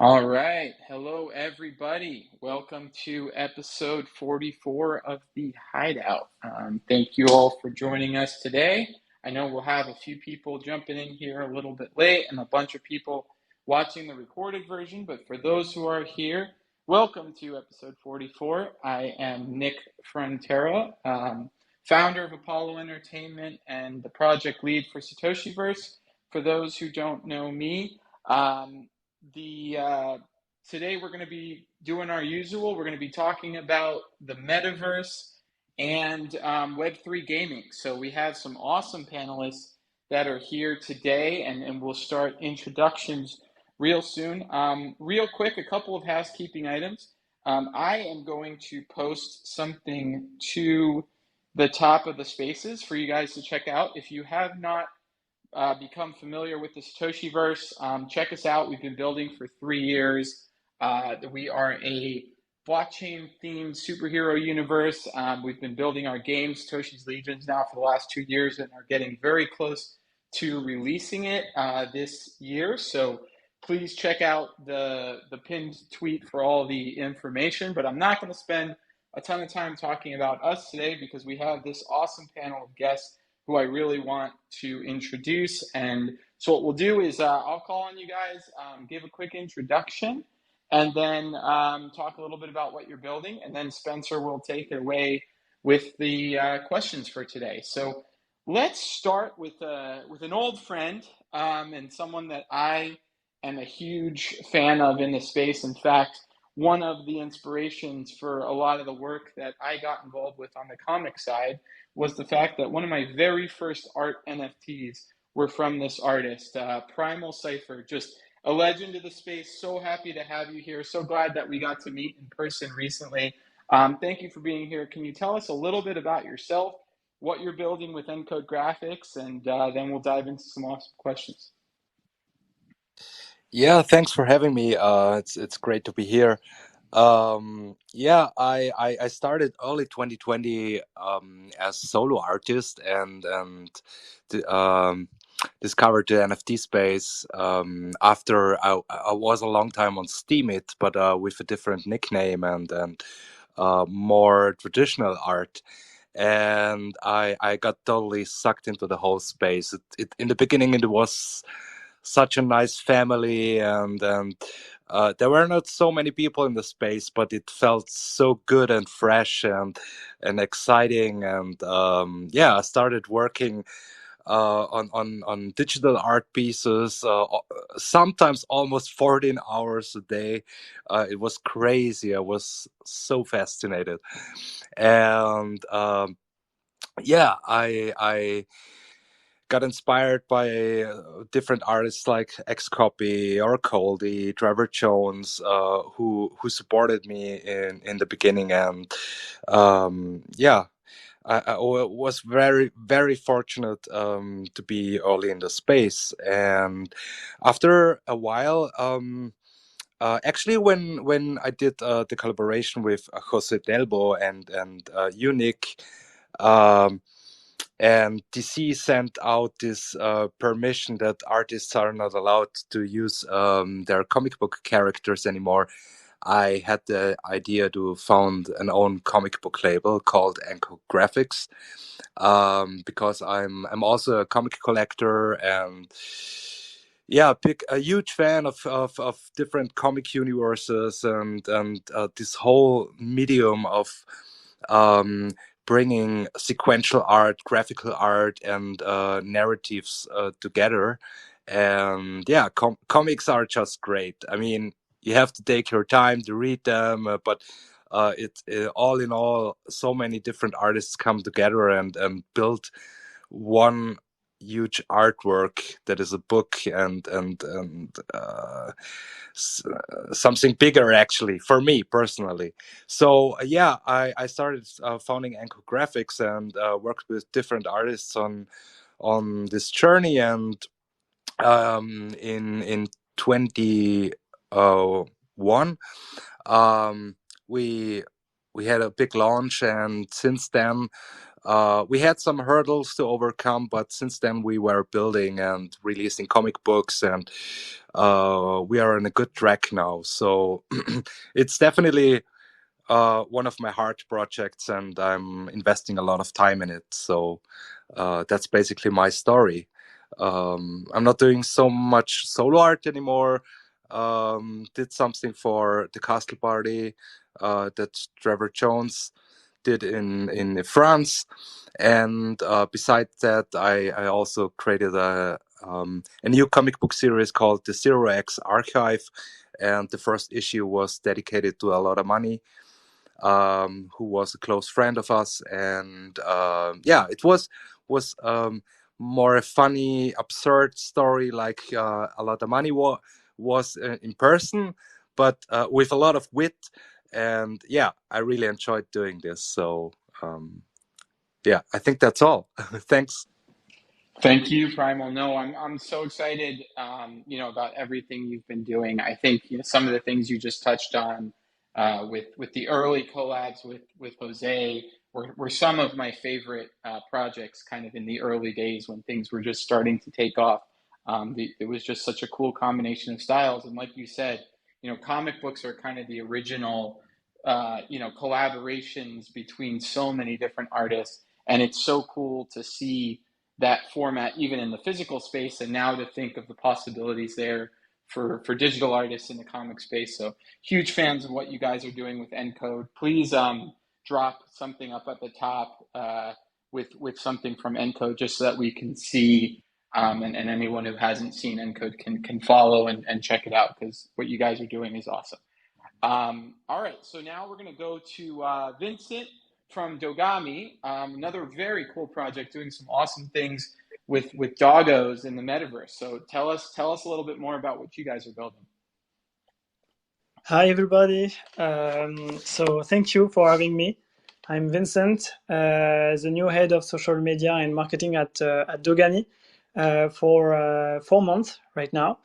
All right. Hello, everybody. Welcome to episode 44 of the Hideout. Thank you all for joining us today. I know we'll have a few people jumping in here a little bit late and a bunch of people watching the recorded version, but for those who are here, welcome to episode 44. I am Nick Frontera, founder of Apollo Entertainment and the project lead for Satoshiverse. For those who don't know me, the today we're going to be doing our usual. We're going to be talking about the metaverse and Web3 gaming. So we have some awesome panelists that are here today, and we'll start introductions real soon. Real quick, a couple of housekeeping items. I am going to post something to the top of the spaces for you guys to check out. If you have not become familiar with the Satoshiverse, check us out. We've been building for 3 years. We are a blockchain-themed superhero universe. We've been building our game, Satoshi's Legions, now for the last 2 years and are getting very close to releasing it this year. So please check out the pinned tweet for all the information. But I'm not going to spend a ton of time talking about us today because we have this awesome panel of guests who I really want to introduce. And so what we'll do is I'll call on you guys, give a quick introduction, and then talk a little bit about what you're building. And then Spencer will take it away with the questions for today. So let's start with an old friend and someone that I am a huge fan of in the space. In fact, one of the inspirations for a lot of the work that I got involved with on the comic side was the fact that one of my very first art NFTs were from this artist, Primal Cipher, just a legend of the space. So happy to have you here. So glad that we got to meet in person recently. Thank you for being here. Can you tell us a little bit about yourself, what you're building with Encode Graphics, and then we'll dive into some awesome questions. Yeah, thanks for having me. It's great to be here. I started early 2020 as solo artist and discovered the NFT space after I was a long time on Steemit, but with a different nickname and more traditional art. And I got totally sucked into the whole space. It in the beginning it was such a nice family, and there were not so many people in the space, but it felt so good and fresh and exciting. And I started working on digital art pieces, sometimes almost 14 hours a day. It was crazy. I was so fascinated, and I got inspired by different artists like Xcopy or Coldy, Trevor Jones, who supported me in the beginning. And I was very, very fortunate to be early in the space. And after a while, actually, when I did the collaboration with Jose Delbo and Unique, and DC sent out this permission that artists are not allowed to use their comic book characters anymore. I had the idea to found an own comic book label called Encode Graphics, because I'm also a comic collector and a huge fan of different comic universes and this whole medium of bringing sequential art, graphical art, and narratives together. And comics are just great. I mean, you have to take your time to read them, but it's all in all, so many different artists come together and build one huge artwork that is a book and something bigger, actually, for me personally. So I started founding Encode Graphics and worked with different artists on this journey. And in 2021 we we had a big launch, and since then we had some hurdles to overcome, but since then we were building and releasing comic books, and we are on a good track now. So it's definitely one of my heart projects, and I'm investing a lot of time in it. So that's basically my story. I'm not doing so much solo art anymore. Did something for the Castle Party that Trevor Jones did in France, and besides that, I also created a new comic book series called the Zero X Archive, and the first issue was dedicated to a lot of money, who was a close friend of us, and yeah, it was more a funny, absurd story, like a lot of money was in person, but with a lot of wit, and yeah, I really enjoyed doing this. So yeah, I think that's all. Thanks. Thank you, Primal. No, I'm so excited, about everything you've been doing. I think some of the things you just touched on with the early collabs with Jose were some of my favorite projects, kind of in the early days when things were just starting to take off. It was just such a cool combination of styles, and like you said, comic books are kind of the original, collaborations between so many different artists, and it's so cool to see that format even in the physical space, and now to think of the possibilities there for digital artists in the comic space. So huge fans of what you guys are doing with Encode. Please drop something up at the top with something from Encode, just so that we can see, and anyone who hasn't seen Encode can follow and check it out, because what you guys are doing is awesome. All right, so now we're going to go to Vincent from Dogami, another very cool project doing some awesome things with doggos in the metaverse. So tell us a little bit more about what you guys are building. Hi, everybody. So thank you for having me. I'm Vincent, the new head of social media and marketing at Dogami for 4 months right now.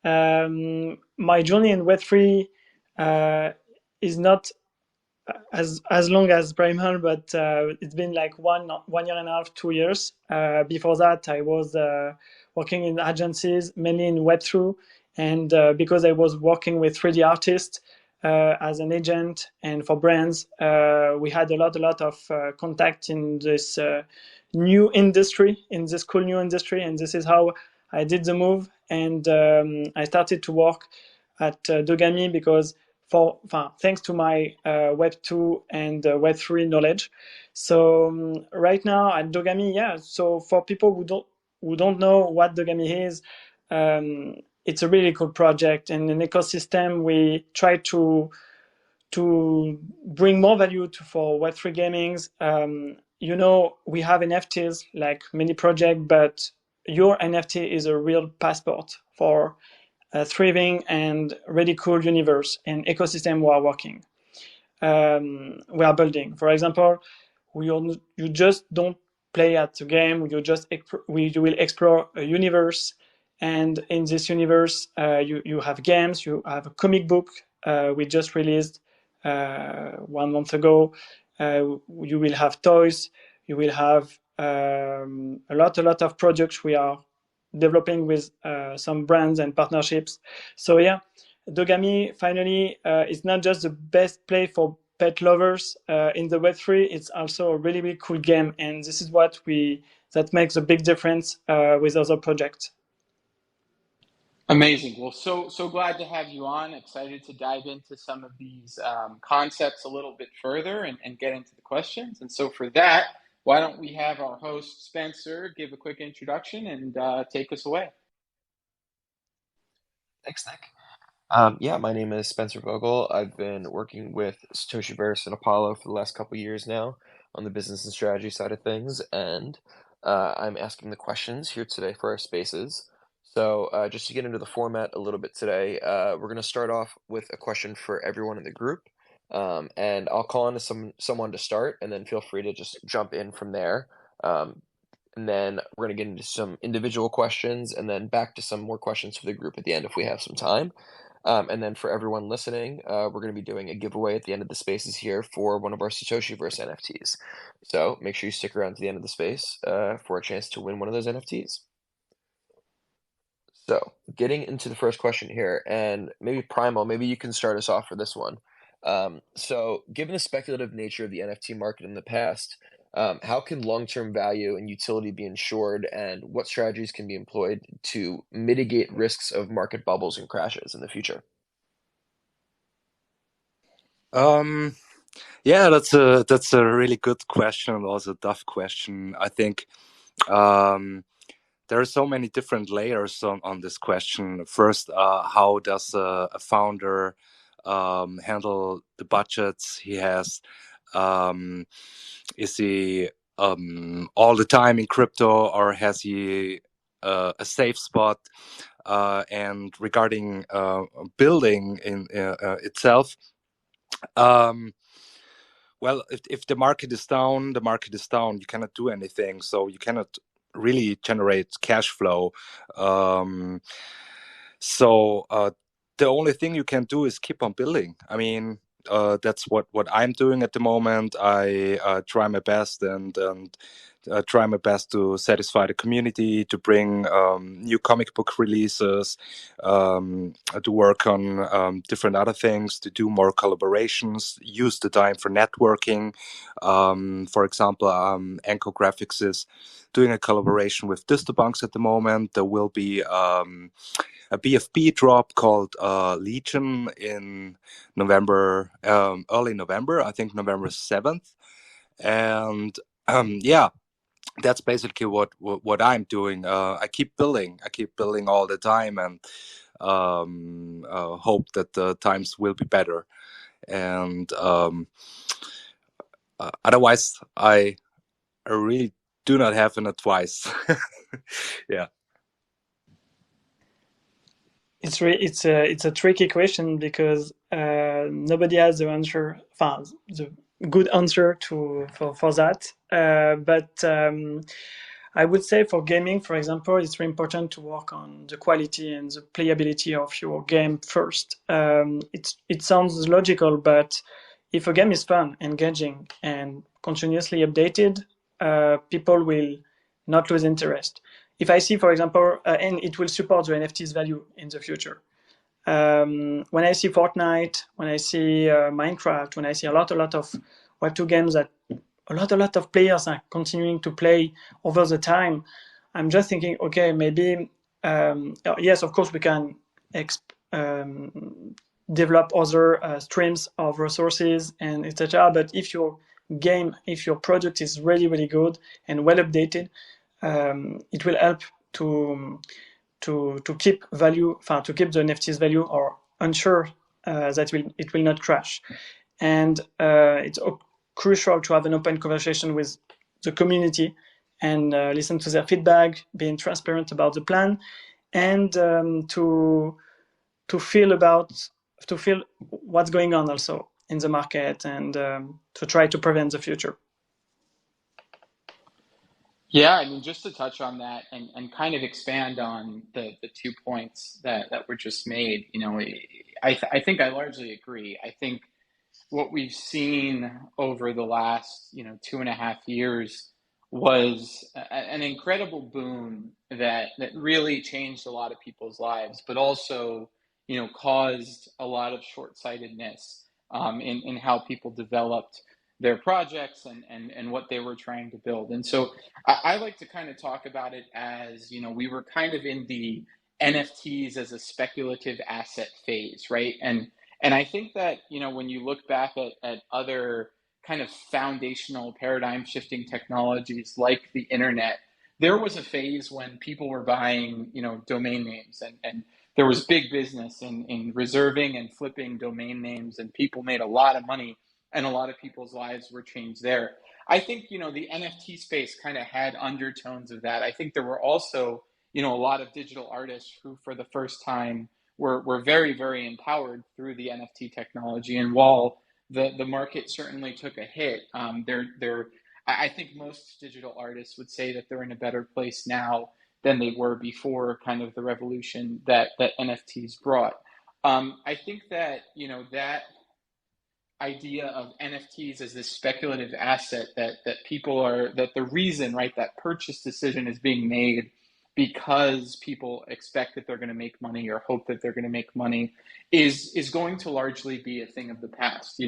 My journey in Web3 is not as long as Primal, but it's been like one year and a half, 2 years. Before that, I was working in agencies, mainly in Web3, and because I was working with 3D artists as an agent and for brands, we had a lot of contact in this new industry, in this cool new industry, and this is how I did the move, and I started to work at Dogami because thanks to my Web 2 and Web 3 knowledge. So right now at Dogami, yeah. So for people who don't know what Dogami is, it's a really cool project and an ecosystem. We try to bring more value for Web3 gamings. We have NFTs like many projects, but your NFT is a real passport for a thriving and really cool universe and ecosystem we are working. We are building. For example, you just don't play at a game. You will explore a universe, and in this universe, you have games. You have a comic book we just released 1 month ago. You will have toys. You will have a lot of products we are developing with some brands and partnerships. So yeah, Dogami finally is not just the best play for pet lovers in the Web3. It's also a really cool game, and this is that makes a big difference with other projects. Amazing. Well, so glad to have you on. Excited to dive into some of these concepts a little bit further and get into the questions. And so for that, why don't we have our host Spencer give a quick introduction and take us away. Thanks, Nick. Yeah, my name is Spencer Vogel. I've been working with Satoshiverse and Apollo for the last couple years now on the business and strategy side of things, and I'm asking the questions here today for our spaces. So just to get into the format a little bit today, we're going to start off with a question for everyone in the group, and I'll call on to someone to start, and then feel free to just jump in from there. And then we're going to get into some individual questions, and then back to some more questions for the group at the end if we have some time. And then for everyone listening, we're going to be doing a giveaway at the end of the spaces here for one of our Satoshiverse NFTs. So make sure you stick around to the end of the space for a chance to win one of those NFTs. So getting into the first question here, and maybe Primal, maybe you can start us off for this one. So given the speculative nature of the NFT market in the past, how can long-term value and utility be ensured, and what strategies can be employed to mitigate risks of market bubbles and crashes in the future? Yeah, that's a really good question, and also a tough question. I think there are so many different layers on this question. First, how does a founder handle the budgets he has? Is he all the time in crypto, or has he a safe spot? And regarding building in itself, well, if the market is down, the market is down. You cannot do anything, so you cannot really generate cash flow. So the only thing you can do is keep on building. I mean, that's what I'm doing at the moment. I try my best and try my best to satisfy the community, to bring new comic book releases, to work on different other things, to do more collaborations, use the time for networking. For example, Anko Graphics is doing a collaboration with Distopunks at the moment. There will be a BFB drop called Legion in November, early November, I think November 7th. And yeah, that's basically what I'm doing. I keep building all the time, and hope that the times will be better. And otherwise, I really do not have an advice. Yeah. It's a tricky question because nobody has the answer, the good answer for that. But I would say for gaming, for example, it's very important to work on the quality and the playability of your game first. It sounds logical, but if a game is fun, engaging, and continuously updated, people will not lose interest. If I see, for example, and it will support the NFT's value in the future. When I see Fortnite, when I see Minecraft, when I see a lot of Web2 games that a lot of players are continuing to play over the time, I'm just thinking, okay, maybe, yes, of course we can develop other streams of resources and etc. But if your game, if your product is really, really good and well updated, it will help to keep value, to keep the NFT's value, or ensure that it will not crash. And it's crucial to have an open conversation with the community and listen to their feedback, being transparent about the plan, and to feel what's going on also in the market, and to try to prevent the future. Yeah, I mean, just to touch on that and kind of expand on the 2 points that were just made, I think I largely agree. I think what we've seen over the last, 2.5 years was an incredible boom that really changed a lot of people's lives, but also, caused a lot of short-sightedness in how people developed their projects and what they were trying to build. And so I like to kind of talk about it as, we were kind of in the NFTs as a speculative asset phase, right? And I think that, when you look back at other kind of foundational paradigm shifting technologies like the internet, there was a phase when people were buying, domain names, and there was big business in reserving and flipping domain names, and people made a lot of money, and a lot of people's lives were changed there. I think, the NFT space kind of had undertones of that. I think there were also, a lot of digital artists who, for the first time, were very, very empowered through the NFT technology. And while the market certainly took a hit, I think most digital artists would say that they're in a better place now than they were before kind of the revolution that NFTs brought. I think that, that idea of NFTs as this speculative asset that people are, that the reason, right, that purchase decision is being made because people expect that they're going to make money or hope that they're going to make money is going to largely be a thing of the past.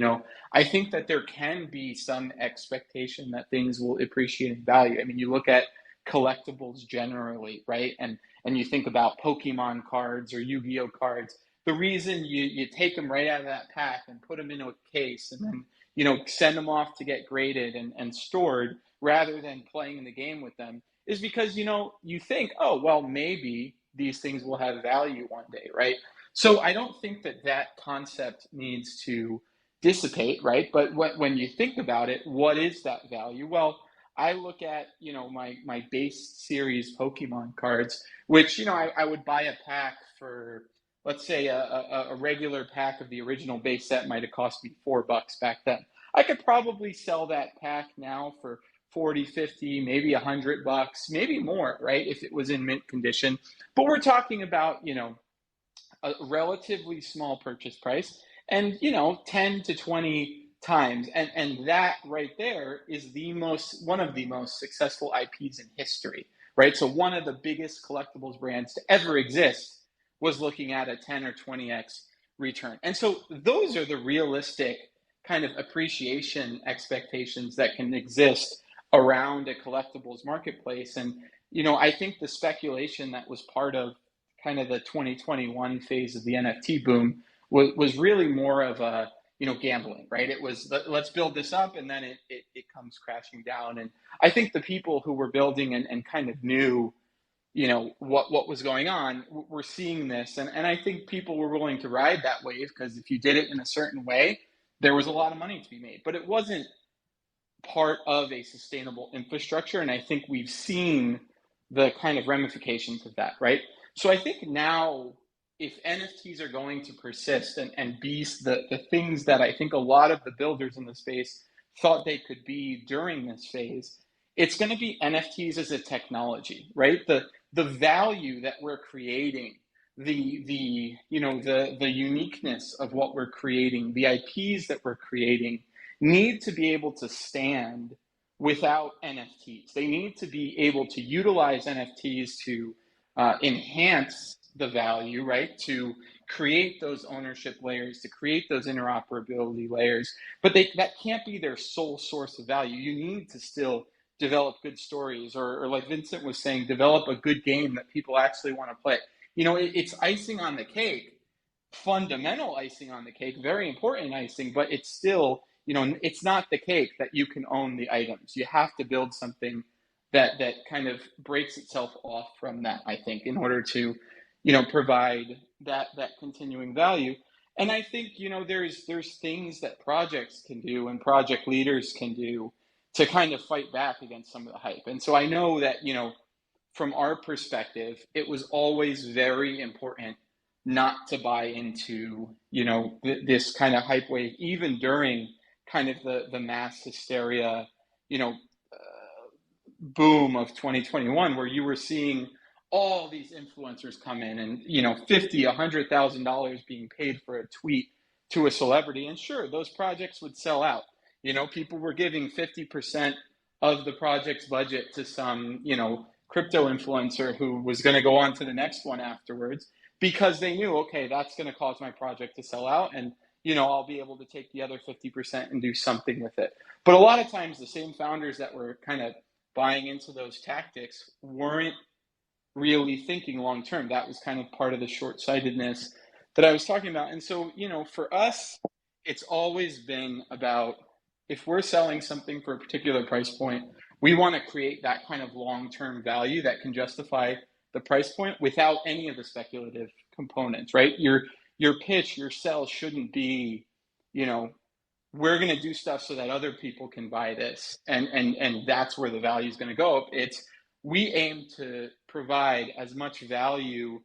I think that there can be some expectation that things will appreciate in value. I mean, you look at collectibles generally, right? And you think about Pokemon cards or Yu-Gi-Oh cards. The reason you take them right out of that pack and put them in a case and then send them off to get graded and stored rather than playing the game with them is because you think, oh well, maybe these things will have value one day, right? So I don't think that concept needs to dissipate, right? But when you think about it, what is that value? Well, I look at my base series Pokemon cards, which I would buy a pack for, let's say a regular pack of the original base set might have cost me $4 back then. I could probably sell that pack now for 40, 50, maybe $100, maybe more, right? If it was in mint condition. But we're talking about, a relatively small purchase price and, 10 to 20 times. And that right there is one of the most successful IPs in history, right? So one of the biggest collectibles brands to ever exist was looking at a 10 or 20x return. And so those are the realistic kind of appreciation expectations that can exist around a collectibles marketplace. And, I think the speculation that was part of kind of the 2021 phase of the NFT boom was really more of a, gambling, right? It was, let's build this up and then it comes crashing down. And I think the people who were building and kind of knew, what was going on, we're seeing this. And I think people were willing to ride that wave because if you did it in a certain way, there was a lot of money to be made, but it wasn't part of a sustainable infrastructure. And I think we've seen the kind of ramifications of that, right? So I think now, if NFTs are going to persist and be the things that I think a lot of the builders in the space thought they could be during this phase, it's going to be NFTs as a technology, right? The value that we're creating, the uniqueness of what we're creating, the IPs that we're creating need to be able to stand without NFTs. They need to be able to utilize NFTs to enhance the value, right? To create those ownership layers, to create those interoperability layers, but that can't be their sole source of value. You need to still develop good stories, or like Vincent was saying, develop a good game that people actually want to play. It's icing on the cake, fundamental icing on the cake, very important icing, but it's still, it's not the cake that you can own the items. You have to build something that kind of breaks itself off from that, I think, in order to, provide that continuing value. And I think, there's things that projects can do and project leaders can do to kind of fight back against some of the hype. And so I know that, from our perspective, it was always very important not to buy into, this kind of hype wave, even during kind of the mass hysteria, boom of 2021, where you were seeing all these influencers come in and, $50,000-$100,000 being paid for a tweet to a celebrity. And sure, those projects would sell out. People were giving 50% of the project's budget to some, crypto influencer who was going to go on to the next one afterwards because they knew, okay, that's going to cause my project to sell out. And, I'll be able to take the other 50% and do something with it. But a lot of times the same founders that were kind of buying into those tactics weren't really thinking long term. That was kind of part of the short-sightedness that I was talking about. And so, for us, it's always been about, if we're selling something for a particular price point, we want to create that kind of long-term value that can justify the price point without any of the speculative components, right? Your pitch, your sell shouldn't be, we're going to do stuff so that other people can buy this, and that's where the value is going to go. It's, we aim to provide as much value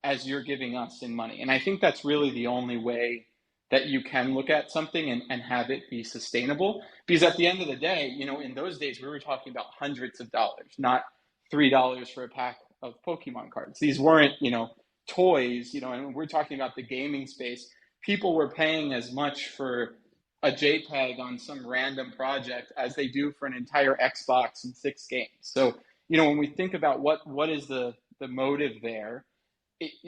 as you're giving us in money. And I think that's really the only way that you can look at something and have it be sustainable. Because at the end of the day, in those days, we were talking about hundreds of dollars, not $3 for a pack of Pokemon cards. These weren't, toys, and we're talking about the gaming space, people were paying as much for a JPEG on some random project as they do for an entire Xbox and 6 games. So, when we think about what is the motive there,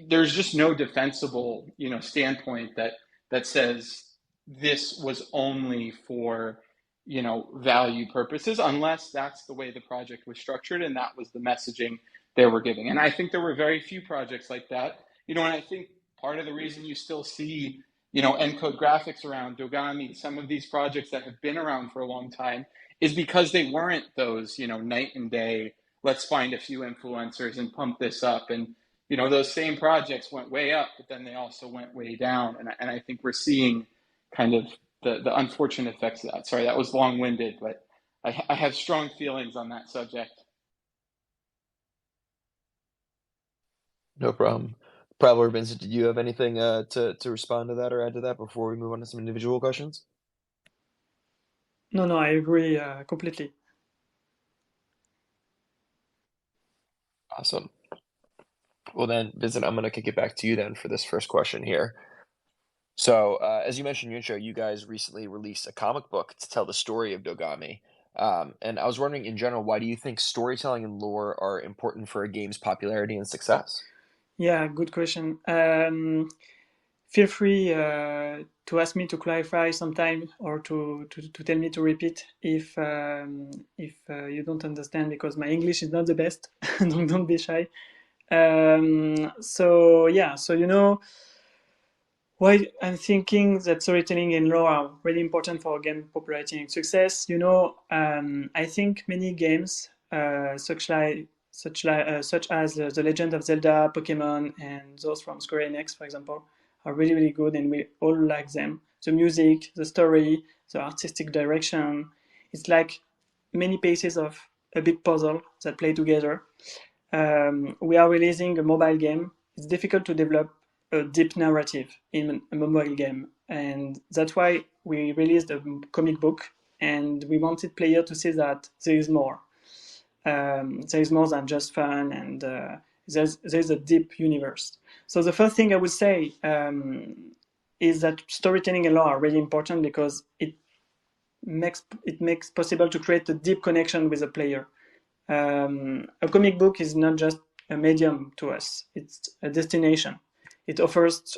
there's just no defensible, standpoint that says this was only for, value purposes, unless that's the way the project was structured and that was the messaging they were giving. And I think there were very few projects like that, and I think part of the reason you still see, encode graphics around, Dogami, some of these projects that have been around for a long time, is because they weren't those, night and day, let's find a few influencers and pump this up. And those same projects went way up, but then they also went way down. And I think we're seeing kind of the unfortunate effects of that. Sorry, that was long-winded, but I have strong feelings on that subject. No problem. Probably, Vincent, did you have anything to respond to that or add to that before we move on to some individual questions? No, I agree completely. Awesome. Well then, Vincent, I'm going to kick it back to you then for this first question here. So, as you mentioned in your intro, you guys recently released a comic book to tell the story of Dogami. And I was wondering, in general, why do you think storytelling and lore are important for a game's popularity and success? Yeah, good question. Feel free to ask me to clarify sometime, or to tell me to repeat if you don't understand, because my English is not the best. Don't be shy. So why I'm thinking that storytelling and lore are really important for game popularity and success. I think many games, such as The Legend of Zelda, Pokemon, and those from Square Enix, for example, are really, really good, and we all like them. The music, the story, the artistic direction, it's like many pieces of a big puzzle that play together. We are releasing a mobile game. It's difficult to develop a deep narrative in a mobile game, and that's why we released a comic book, and we wanted players to see that there is more. There is more than just fun, and there's a deep universe. So the first thing I would say is that storytelling and lore are really important, because it makes possible to create a deep connection with the player. A comic book is not just a medium to us; it's a destination. It offers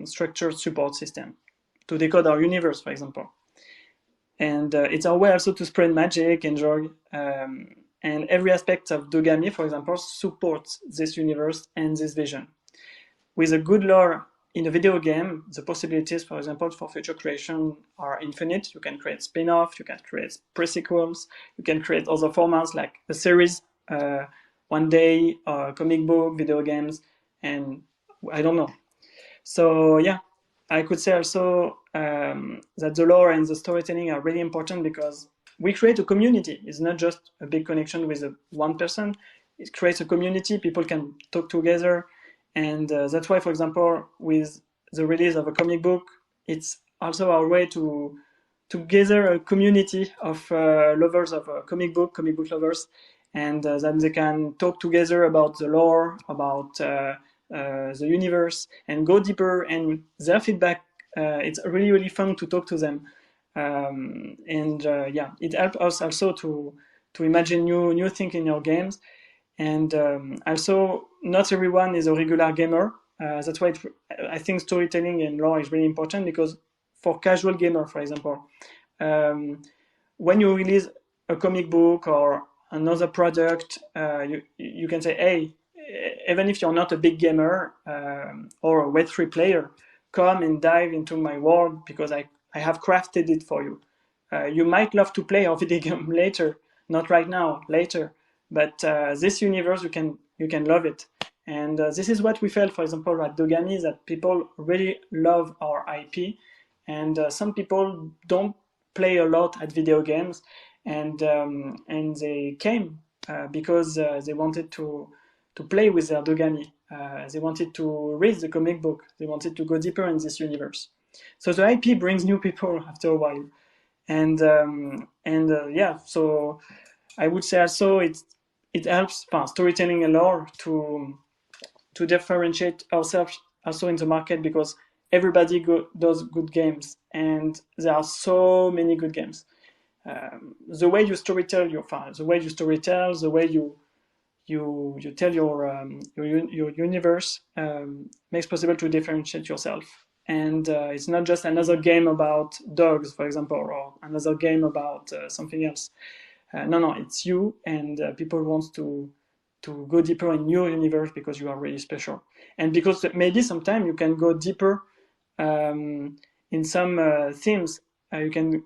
structured support system to decode our universe, for example. And it's our way also to spread magic and joy. And every aspect of Dogami, for example, supports this universe and this vision. With a good lore in a video game, the possibilities, for example, for future creation are infinite. You can create spin-off, you can create pre-sequels, you can create other formats like a series, one day, comic book, video games, and I don't know. So yeah, I could say also that the lore and the storytelling are really important, because we create a community. It's not just a big connection with one person. It creates a community. People can talk together. And that's why, for example, with the release of a comic book, it's also our way to gather a community of lovers of comic book lovers, and then they can talk together about the lore, about the universe, and go deeper. And their feedback, it's really, really fun to talk to them. It helps us also to imagine new things in your games. And also, not everyone is a regular gamer. That's why I think storytelling and lore is really important, because for casual gamer, for example, when you release a comic book or another product, you can say, hey, even if you're not a big gamer or a Web3 player, come and dive into my world, because I have crafted it for you. You might love to play our video game later, not right now, later. But this universe, you can love it. And this is what we felt, for example, at Dogami, that people really love our IP. And some people don't play a lot at video games, and they came because they wanted to play with their Dogami. They wanted to read the comic book. They wanted to go deeper in this universe. So the IP brings new people after a while. So I would say also it helps storytelling and lore to to differentiate ourselves also in the market, because everybody does good games, and there are so many good games. The way you storytell your files, the way you storytell, the way you tell your universe makes possible to differentiate yourself. And it's not just another game about dogs, for example, or another game about something else. No, it's you, and people want to go deeper in your universe because you are really special, and because maybe sometimes you can go deeper in some themes. You can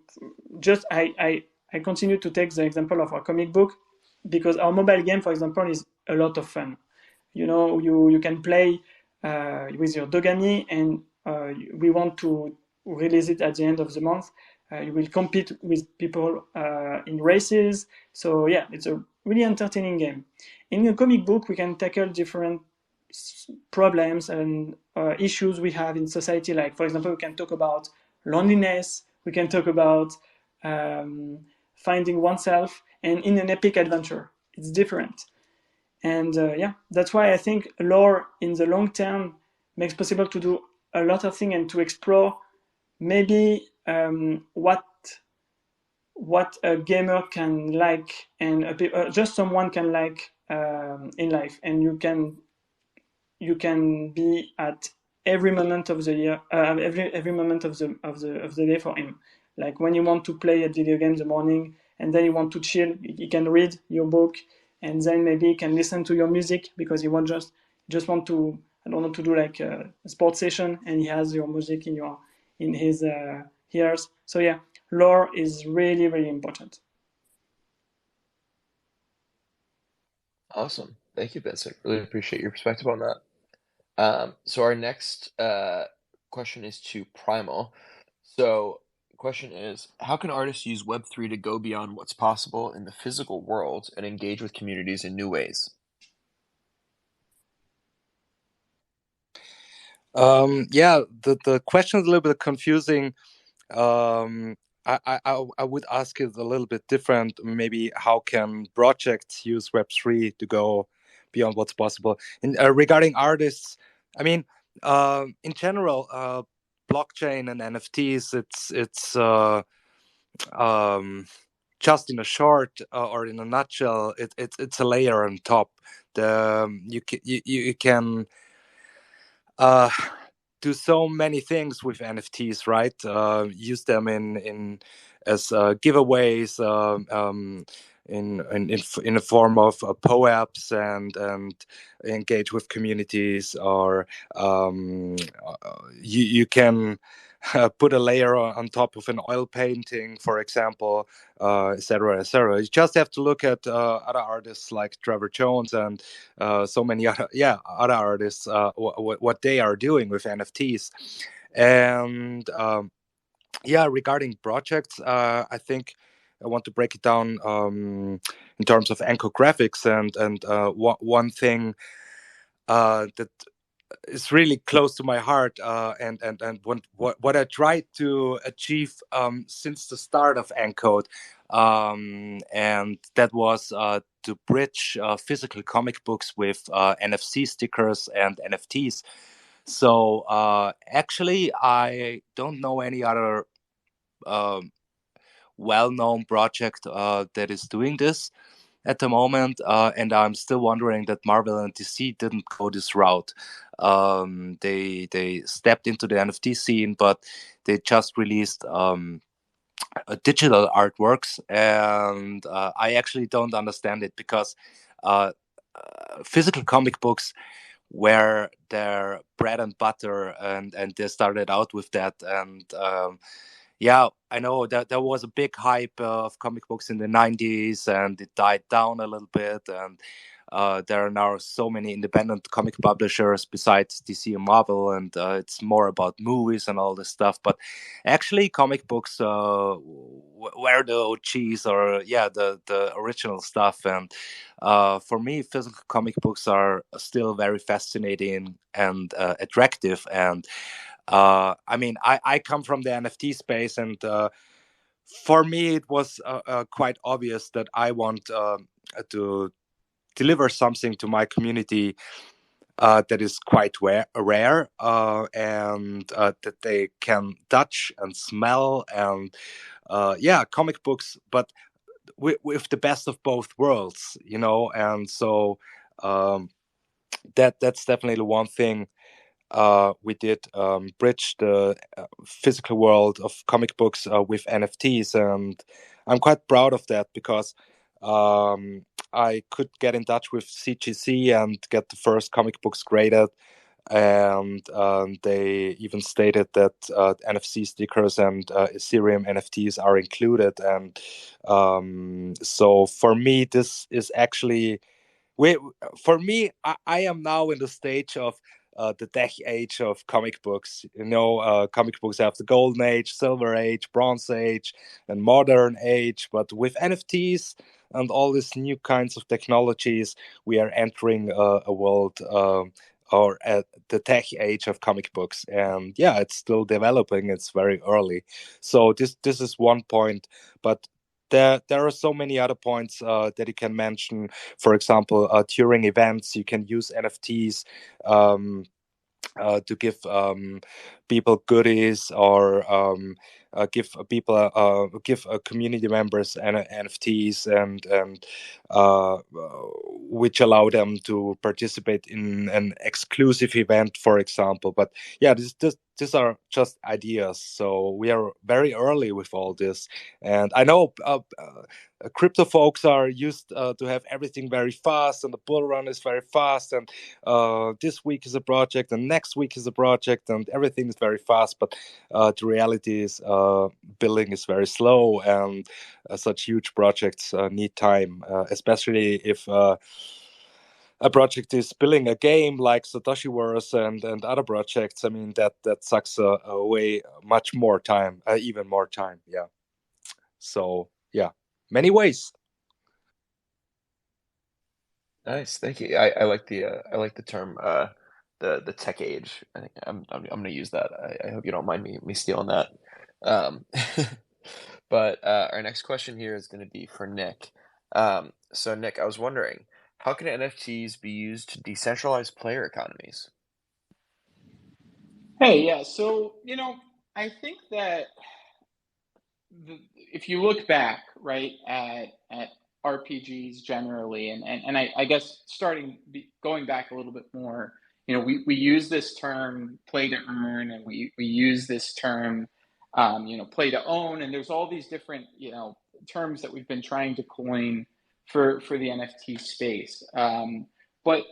just I continue to take the example of our comic book, because our mobile game, for example, is a lot of fun. You can play with your Dogami, and we want to release it at the end of the month. You will compete with people in races. So yeah, it's a really entertaining game. In a comic book, we can tackle different problems and issues we have in society. Like, for example, we can talk about loneliness. We can talk about finding oneself, and in an epic adventure, it's different. And yeah, that's why I think lore in the long term makes possible to do a lot of things and to explore maybe what a gamer can like, and just someone can like in life, and you can be at every moment of the year, every moment of the day for him. Like when you want to play a video game in the morning, and then you want to chill, you can read your book, and then maybe you can listen to your music, because you won't just want to, I don't know, to do like a sports session, and he has your music in his ears. So yeah, lore is really, really important. Awesome. Thank you, Vincent. Really appreciate your perspective on that. So our next question is to Primal. So question is, how can artists use Web3 to go beyond what's possible in the physical world and engage with communities in new ways? Yeah, the question is a little bit confusing. I would ask it a little bit different. Maybe how can projects use Web3 to go beyond what's possible? And regarding artists, I mean, in general, blockchain and NFTs, it's just in a short or in a nutshell, it's a layer on top. You can do so many things with NFTs, right? Use them in as giveaways, in a form of POAPs, and engage with communities, or you can put a layer on top of an oil painting, for example, etc., etc. You just have to look at other artists like Trevor Jones and so many other artists, what they are doing with NFTs. And regarding projects, I think I want to break it down in terms of graphics, and one thing that is really close to my heart, and what I tried to achieve since the start of Encode, and that was to bridge physical comic books with NFC stickers and NFTs. So actually, I don't know any other well-known project that is doing this at the moment, and I'm still wondering that Marvel and DC didn't go this route. They stepped into the NFT scene, but they just released digital artworks, and I actually don't understand it, because physical comic books were their bread and butter, and they started out with that. And I know that there was a big hype of comic books in the 90s, and it died down a little bit. And there are now so many independent comic publishers besides DC and Marvel, and it's more about movies and all this stuff. But actually, comic books were the OGs, or the original stuff. And for me, physical comic books are still very fascinating and attractive. And I mean, I come from the NFT space, and for me, it was quite obvious that I want to deliver something to my community that is quite rare, and that they can touch and smell, and comic books, but with the best of both worlds, and so um, that's definitely one thing we did, bridge the physical world of comic books with NFTs, and I'm quite proud of that because I could get in touch with CGC and get the first comic books graded, and they even stated that NFC stickers and Ethereum NFTs are included, and so for me this is actually we for me, I am now in the stage of the tech age of comic books. Comic books have the golden age, silver age, bronze age, and modern age. But with NFTs and all these new kinds of technologies, we are entering a world, or at the tech age of comic books. And yeah, it's still developing. It's very early. So this is one point, but there are so many other points that you can mention. For example, during events, you can use NFTs to give people goodies, or give community members NFTs, and which allow them to participate in an exclusive event, for example. But yeah, these are just ideas. So we are very early with all this, and I know crypto folks are used to have everything very fast, and the bull run is very fast, and this week is a project and next week is a project, and everything is very fast. But the reality is building is very slow, and such huge projects need time, especially if a project is building a game like Satoshiverse and other projects. I mean, that sucks away much more time, even more time. Yeah. So yeah, many ways. Nice, thank you. I like the term the tech age. I think I'm gonna use that. I hope you don't mind me stealing that. Um, but our next question here is going to be for Nick. So Nick, I was wondering, how can NFTs be used to decentralize player economies? Hey, yeah. So, I think that if you look back, right, at RPGs generally, and I guess going back a little bit more, we use this term play to earn, and we use this term, play to own, and there's all these different, terms that we've been trying to coin for the NFT space. But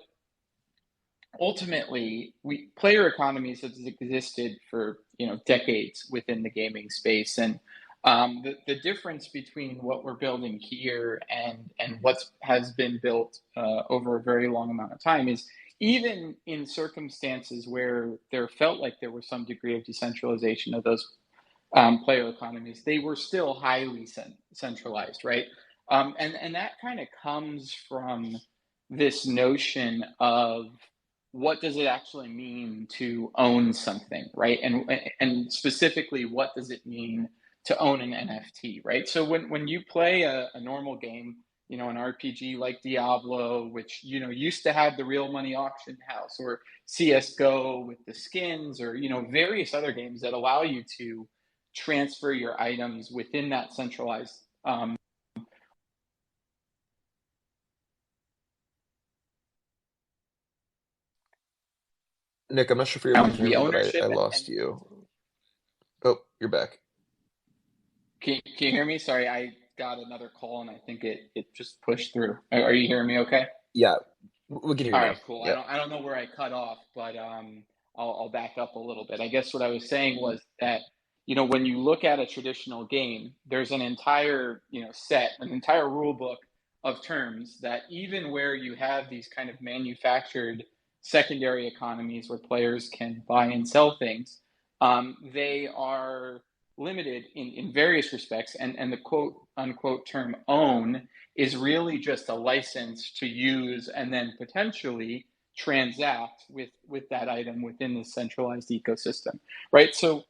ultimately, player economies have existed for decades within the gaming space, and the difference between what we're building here and what has been built over a very long amount of time is, even in circumstances where there felt like there was some degree of decentralization of those player economies, they were still highly centralized, right? And that kind of comes from this notion of what does it actually mean to own something, right? And specifically, what does it mean to own an NFT, right? So when you play a normal game, an RPG like Diablo, which used to have the real money auction house, or CS:GO with the skins, or various other games that allow you to transfer your items within that centralized Nick, I'm not sure if you're able to hear the me, but I ownership lost and you. Oh, you're back. can you hear me? Sorry, I got another call and I think it just pushed through. Are you hearing me okay? Yeah, we can hear All you right, now. cool. I Yeah. don't know where I cut off, but I'll back up a little bit. I guess what I was saying was that when you look at a traditional game, there's an entire an entire rule book of terms that, even where you have these kind of manufactured secondary economies where players can buy and sell things, they are limited in various respects, and the quote unquote term own is really just a license to use and then potentially transact with that item within the centralized ecosystem, right? So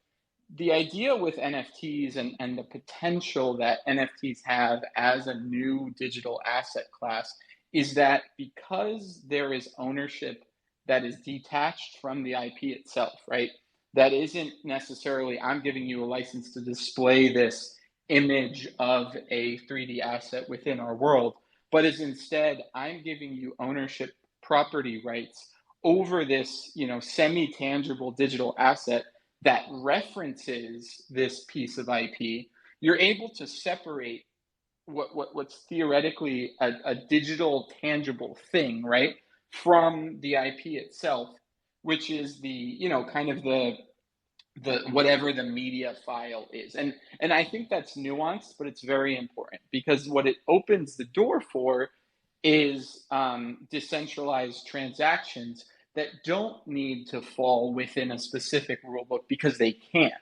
the idea with NFTs and the potential that NFTs have as a new digital asset class is that because there is ownership that is detached from the IP itself, right? That isn't necessarily, I'm giving you a license to display this image of a 3D asset within our world, but is instead, I'm giving you ownership property rights over this, semi-tangible digital asset that references this piece of IP. You're able to separate what's theoretically a digital tangible thing, right, from the IP itself, which is the kind of the whatever the media file is. And I think that's nuanced, but it's very important, because what it opens the door for is decentralized transactions that don't need to fall within a specific rule book, because they can't,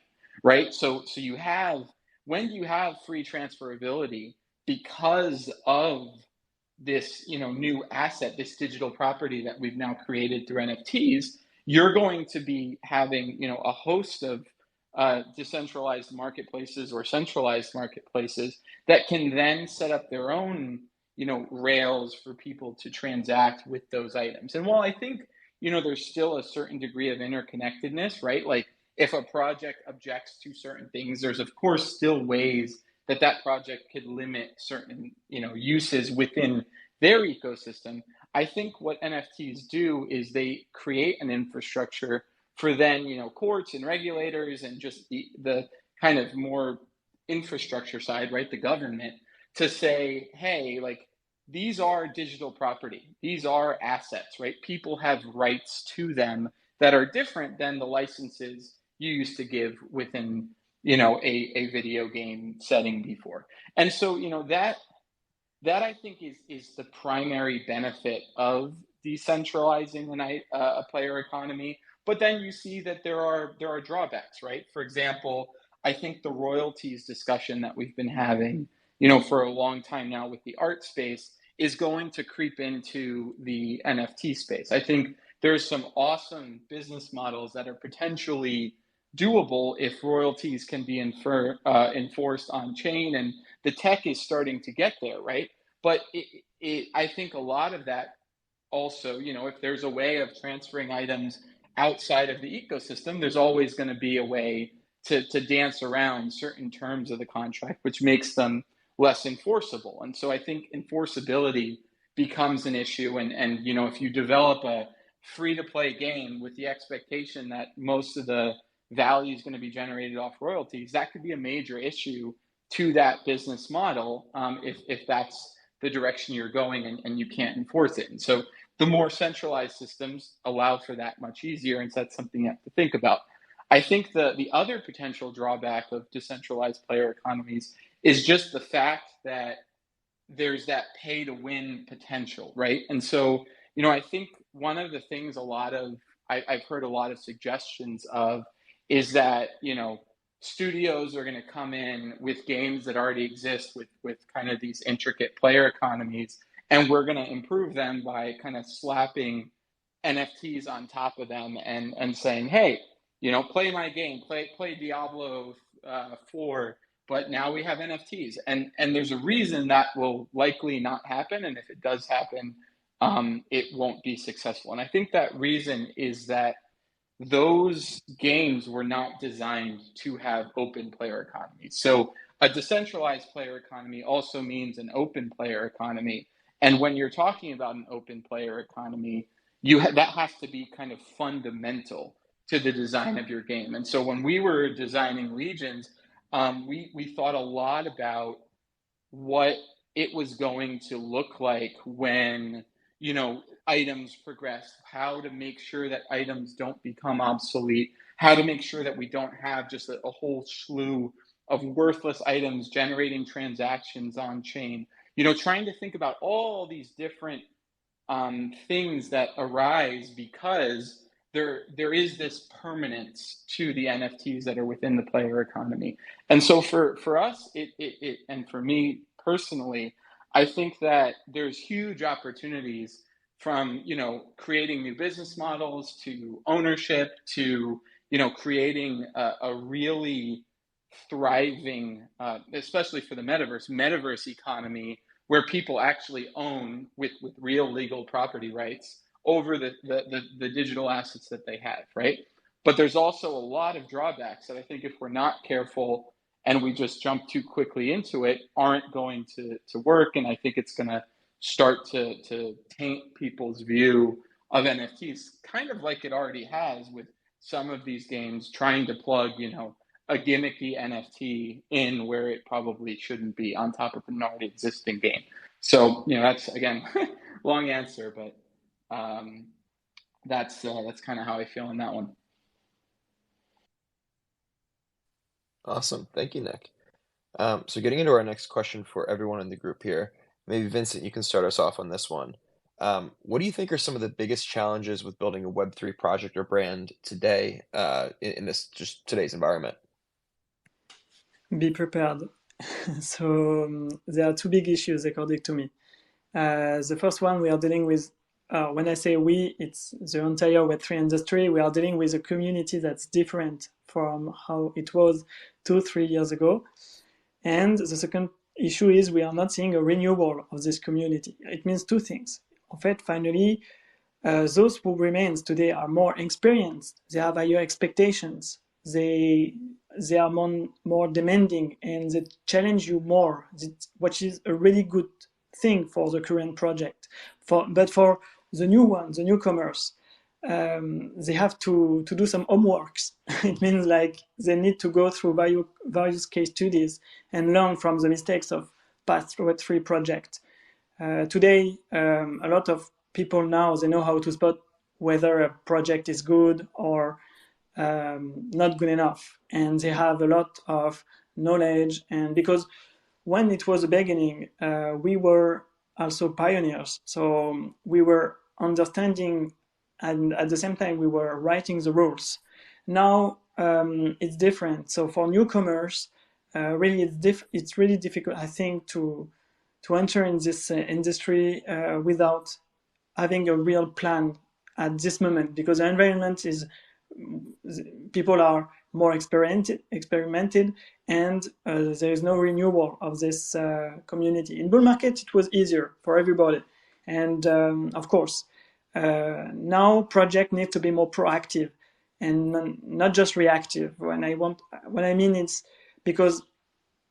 right? So you have, when you have free transferability because of this new asset, this digital property that we've now created through NFTs, you're going to be having a host of decentralized marketplaces or centralized marketplaces that can then set up their own rails for people to transact with those items. And while I think there's still a certain degree of interconnectedness, right? Like, if a project objects to certain things, there's of course still ways that project could limit certain uses within their ecosystem. I think what NFTs do is they create an infrastructure for then courts and regulators and just the kind of more infrastructure side, right, the government, to say, hey, like, these are digital property, these are assets, right? People have rights to them that are different than the licenses you used to give within a video game setting before. And so that I think is the primary benefit of decentralizing a player economy. But then you see that there are drawbacks, right? For example, I think the royalties discussion that we've been having for a long time now with the art space is going to creep into the NFT space. I think there's some awesome business models that are potentially doable if royalties can be enforced on chain, and the tech is starting to get there, right? But I think a lot of that also, if there's a way of transferring items outside of the ecosystem, there's always going to be a way to dance around certain terms of the contract, which makes them less enforceable. And so I think enforceability becomes an issue. And if you develop a free-to-play game with the expectation that most of the value is going to be generated off royalties, that could be a major issue to that business model if that's the direction you're going and you can't enforce it. And so the more centralized systems allow for that much easier, and so that's something you have to think about. I think the other potential drawback of decentralized player economies is just the fact that there's that pay to win potential, right? And so, I think one of the things I've heard a lot of suggestions of is that, studios are going to come in with games that already exist with kind of these intricate player economies, and we're going to improve them by kind of slapping NFTs on top of them and saying, hey, play my game, play Diablo 4, but now we have NFTs. And there's a reason that will likely not happen. And if it does happen, it won't be successful. And I think that reason is that those games were not designed to have open player economies. So a decentralized player economy also means an open player economy. And when you're talking about an open player economy, that has to be kind of fundamental to the design of your game. And so when we were designing Legions, we thought a lot about what it was going to look like when items progress, how to make sure that items don't become obsolete, how to make sure that we don't have just a whole slew of worthless items generating transactions on chain. Trying to think about all these different things that arise because there is this permanence to the NFTs that are within the player economy. And so for us, and for me personally, I think that there's huge opportunities from creating new business models to ownership to creating a really thriving, especially for the metaverse economy, where people actually own with real legal property rights over the digital assets that they have, right? But there's also a lot of drawbacks that I think if we're not careful and we just jump too quickly into it, aren't going to work. And I think it's going to start to taint people's view of NFTs, kind of like it already has with some of these games trying to plug, a gimmicky NFT in where it probably shouldn't be on top of an already existing game. So, that's, again, long answer, but that's kind of how I feel on that one. Awesome. Thank you, Nick. So getting into our next question for everyone in the group here, maybe Vincent, you can start us off on this one. What do you think are some of the biggest challenges with building a Web3 project or brand today in this just today's environment? Be prepared. So there are two big issues according to me. The first one we are dealing with, when I say we, it's the entire Web3 industry. We are dealing with a community that's different from how it was 2-3 years ago. And the second issue is we are not seeing a renewal of this community. It means two things. En fait, finally, those who remain today are more experienced. They have higher expectations. They are more demanding and they challenge you more, which is a really good thing for the current project. But for the new ones, the newcomers, they have to do some homeworks. It means like they need to go through various case studies and learn from the mistakes of past Web3 projects. Today, a lot of people now, they know how to spot whether a project is good or not good enough. And they have a lot of knowledge. And because when it was the beginning, we were also pioneers. So we were understanding, and at the same time, we were writing the rules. Now it's different. So for newcomers, really, it's really difficult, I think, to enter in this industry without having a real plan at this moment, because the environment is, people are more experimented and there is no renewal of this community. In bull market, it was easier for everybody. And of course, now project need to be more proactive and not just reactive. When I mean it's because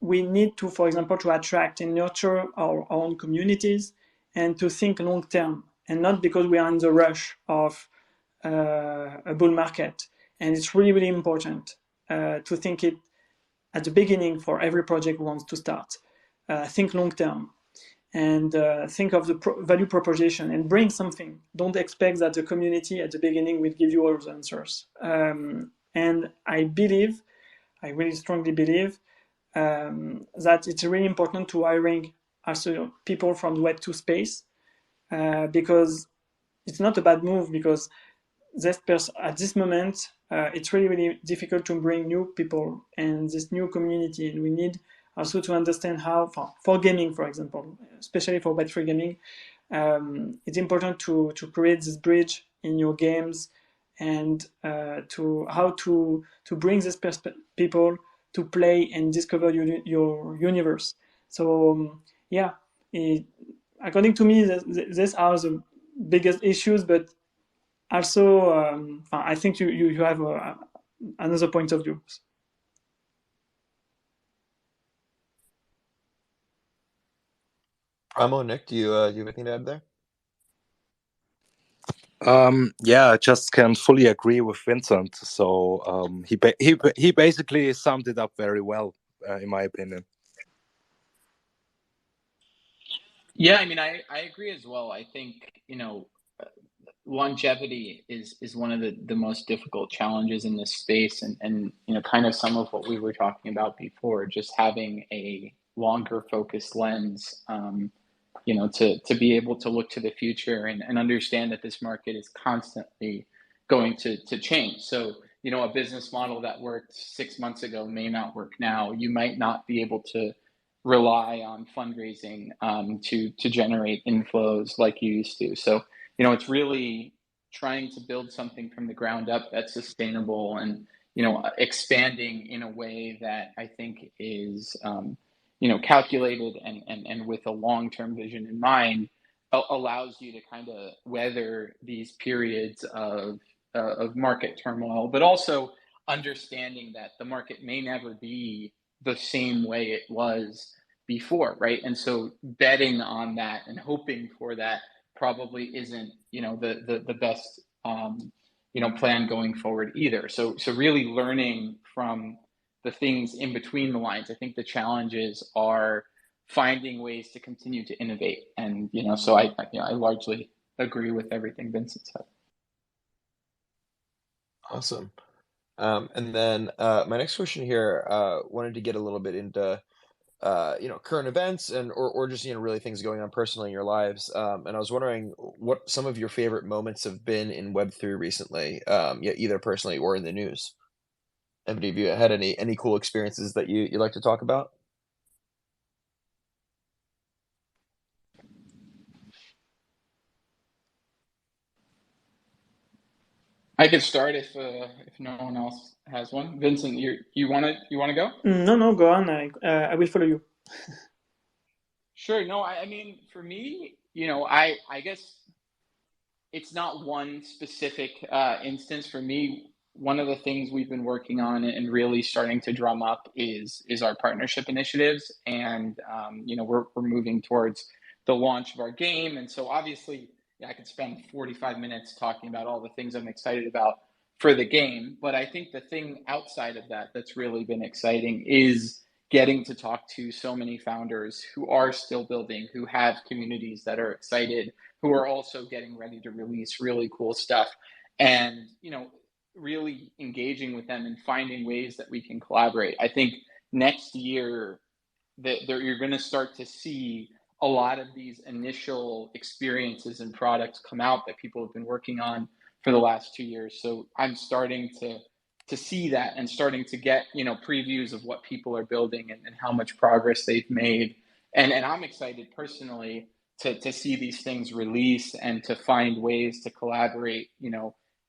we need to, for example, to attract and nurture our own communities and to think long term, and not because we are in the rush of a bull market. And it's really, really important to think it at the beginning for every project who wants to start. Think long term and think of the value proposition and bring something. Don't expect that the community at the beginning will give you all the answers. And I really strongly believe that it's really important to hiring also people from the Web2 space because it's not a bad move, because at this moment, it's really, really difficult to bring new people and this new community. And we need also to understand how, for gaming, for example, especially for Web3 gaming, it's important to create this bridge in your games and to bring these people to play and discover your universe. So according to me, these are the biggest issues, but also I think you have another point of view. Primo, Nick, do you have anything to add there? I just can fully agree with Vincent. So he basically summed it up very well, in my opinion. Yeah, I mean, I agree as well. I think, longevity is one of the most difficult challenges in this space, and kind of some of what we were talking about before, just having a longer focused lens, to be able to look to the future and understand that this market is constantly going to change. So, a business model that worked 6 months ago may not work now. You might not be able to rely on fundraising to generate inflows like you used to. So, it's really trying to build something from the ground up that's sustainable and, expanding in a way that I think is, calculated and with a long-term vision in mind, allows you to kind of weather these periods of market turmoil, but also understanding that the market may never be the same way it was before, right? And so betting on that and hoping for that probably isn't, the best, plan going forward either. So really learning from the things in between the lines. I think the challenges are finding ways to continue to innovate. And, so I largely agree with everything Vincent said. Awesome. And then my next question here, wanted to get a little bit into current events or just really things going on personally in your lives. And I was wondering what some of your favorite moments have been in Web3 recently, either personally or in the news. Have you had any cool experiences that you like to talk about? I could start if no one else has one. Vincent, you wanna go? No, go on. I will follow you. Sure. No, I mean, for me, I guess it's not one specific instance. For me, one of the things we've been working on and really starting to drum up is our partnership initiatives, and we're moving towards the launch of our game. And so obviously, I could spend 45 minutes talking about all the things I'm excited about for the game, but I think the thing outside of that that's really been exciting is getting to talk to so many founders who are still building, who have communities that are excited, who are also getting ready to release really cool stuff, and really engaging with them and finding ways that we can collaborate. I think next year that you're going to start to see a lot of these initial experiences and products come out that people have been working on for the last 2 years. So I'm starting to see that and starting to get previews of what people are building and how much progress they've made. And I'm excited personally to see these things release and to find ways to collaborate,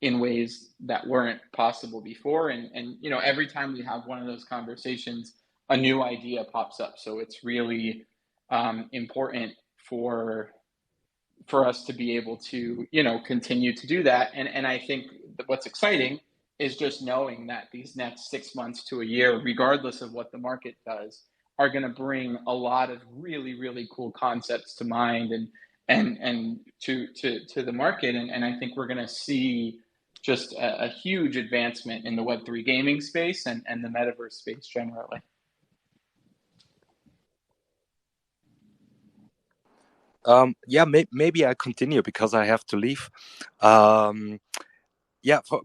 in ways that weren't possible before. And every time we have one of those conversations, a new idea pops up. So it's really important for us to be able to continue to do that. And I think that what's exciting is just knowing that these next 6 months to a year, regardless of what the market does, are going to bring a lot of really, really cool concepts to mind and to the market. And I think we're going to see just a huge advancement in the Web3 gaming space and the Metaverse space generally. Maybe I continue because I have to leave.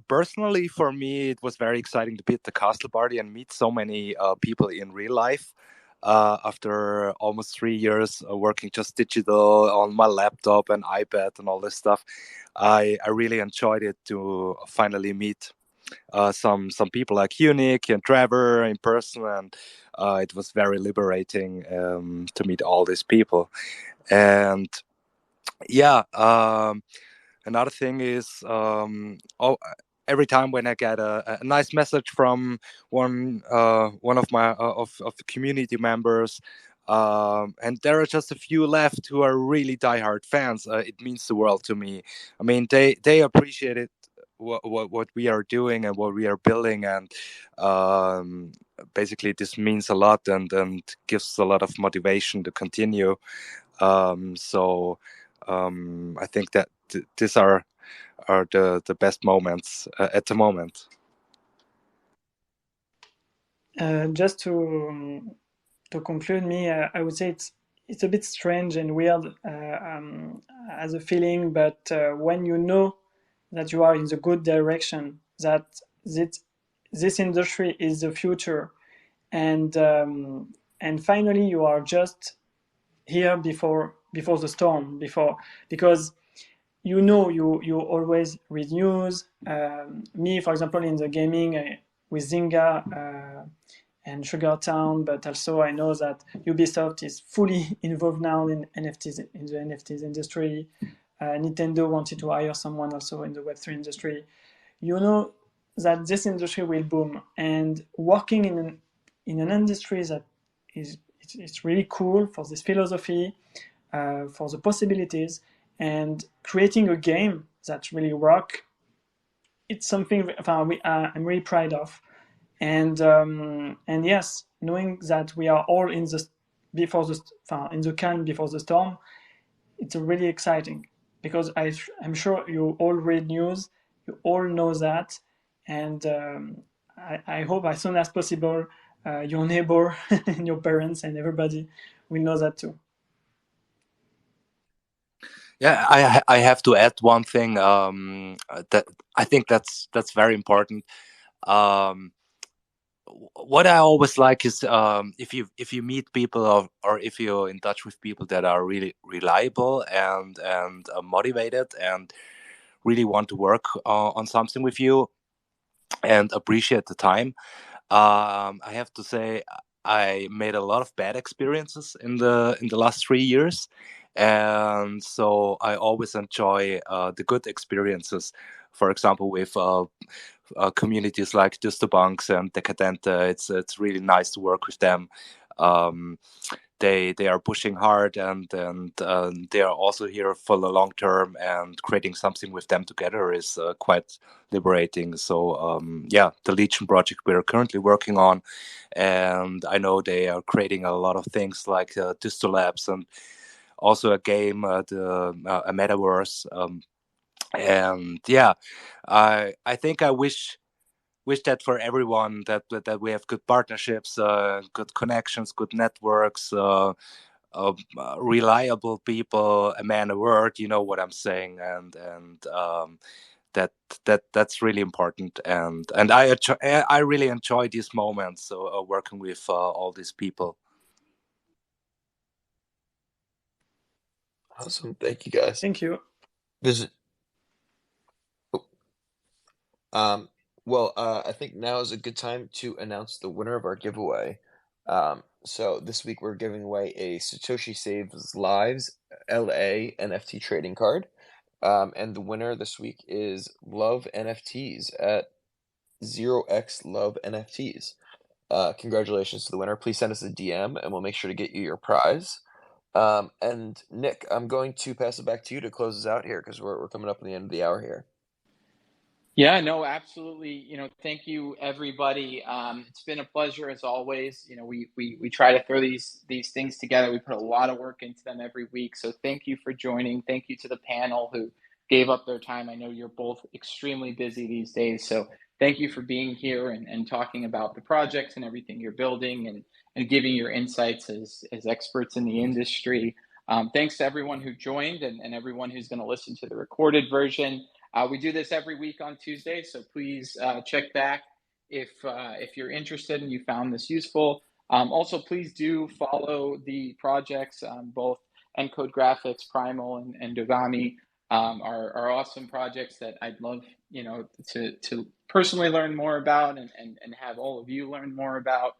Personally, for me, it was very exciting to be at the castle party and meet so many people in real life. After almost 3 years working just digital on my laptop and iPad and all this stuff, I really enjoyed it to finally meet some people like Unique and Trevor in person, and it was very liberating to meet all these people. And another thing is every time when I get a nice message from one of my of the community members, and there are just a few left who are really diehard fans, it means the world to me. I mean, they appreciate it, what we are doing and what we are building, and basically this means a lot and gives a lot of motivation to continue. I think that these are the best moments at the moment. Just to conclude me, I would say it's a bit strange and weird as a feeling, but when you know that you are in the good direction, that this industry is the future, and finally you are just here before the storm, because you always read news. Me, for example, in the gaming with Zynga and Sugartown, but also I know that Ubisoft is fully involved now in NFTs, in the NFTs industry. Nintendo wanted to hire someone also in the Web3 industry. You know that this industry will boom, and working in an industry that is it's really cool for this philosophy. for the possibilities, and creating a game that really work. It's something I'm really proud of, and yes, knowing that we are all in the before the in the can before the storm, it's really exciting because I'm sure you all read news, you all know that, and I hope as soon as possible your neighbor and your parents and everybody will know that too. Yeah, I have to add one thing that I think that's very important. Um, what I always like is if you meet people or if you're in touch with people that are really reliable and motivated and really want to work on something with you and appreciate the time. I have to say I made a lot of bad experiences in the last 3 years, and so I always enjoy the good experiences. For example, with communities like Dusterbanks and Decadente, it's really nice to work with them. Um, they are pushing hard and they are also here for the long term, and creating something with them together is quite liberating. So yeah, the Legion project we're currently working on, and I know they are creating a lot of things like Disto Labs and also a game, a Metaverse, and yeah, I think I wish that for everyone, that we have good partnerships, good connections, good networks, reliable people, a man, a word. You know what I'm saying, and that that's really important. And I really enjoy these moments working with all these people. Awesome. Thank you, guys. Thank you. There's, oh, well, I think now is a good time to announce the winner of our giveaway. So this week we're giving away a Satoshi Saves Lives LA NFT trading card. And the winner this week is Love NFTs at 0x Love NFTs. Congratulations to the winner. Please send us a DM and we'll make sure to get you your prize. And Nick, I'm going to pass it back to you to close us out here because we're coming up on the end of the hour here. Yeah, no, absolutely. Thank you, everybody. It's been a pleasure as always. We try to throw these things together. We put a lot of work into them every week. So thank you for joining. Thank you to the panel who gave up their time. I know you're both extremely busy these days. So thank you for being here and talking about the projects and everything you're building and giving your insights as experts in the industry. Thanks to everyone who joined and everyone who's going to listen to the recorded version. We do this every week on Tuesday, so please check back if you're interested and you found this useful. Also, please do follow the projects, both Encode Graphics, Primal, and Dogami are awesome projects that I'd love to personally learn more about and have all of you learn more about.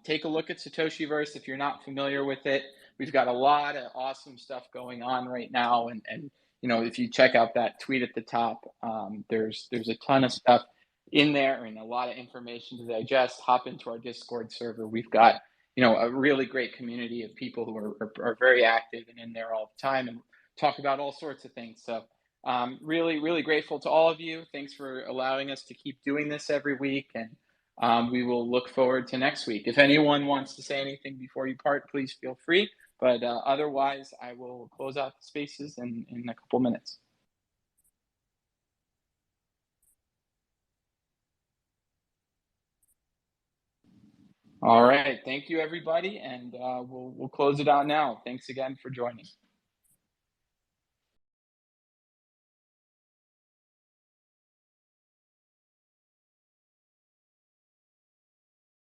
Take a look at Satoshiverse if you're not familiar with it. We've got a lot of awesome stuff going on right now, and if you check out that tweet at the top, there's a ton of stuff in there and a lot of information to digest. Hop into our Discord server. We've got a really great community of people who are very active and in there all the time and talk about all sorts of things. So really, really grateful to all of you. Thanks for allowing us to keep doing this every week, and we will look forward to next week. If anyone wants to say anything before you part, please feel free. But otherwise, I will close out the spaces in a couple minutes. All right. Thank you, everybody. And we'll close it out now. Thanks again for joining.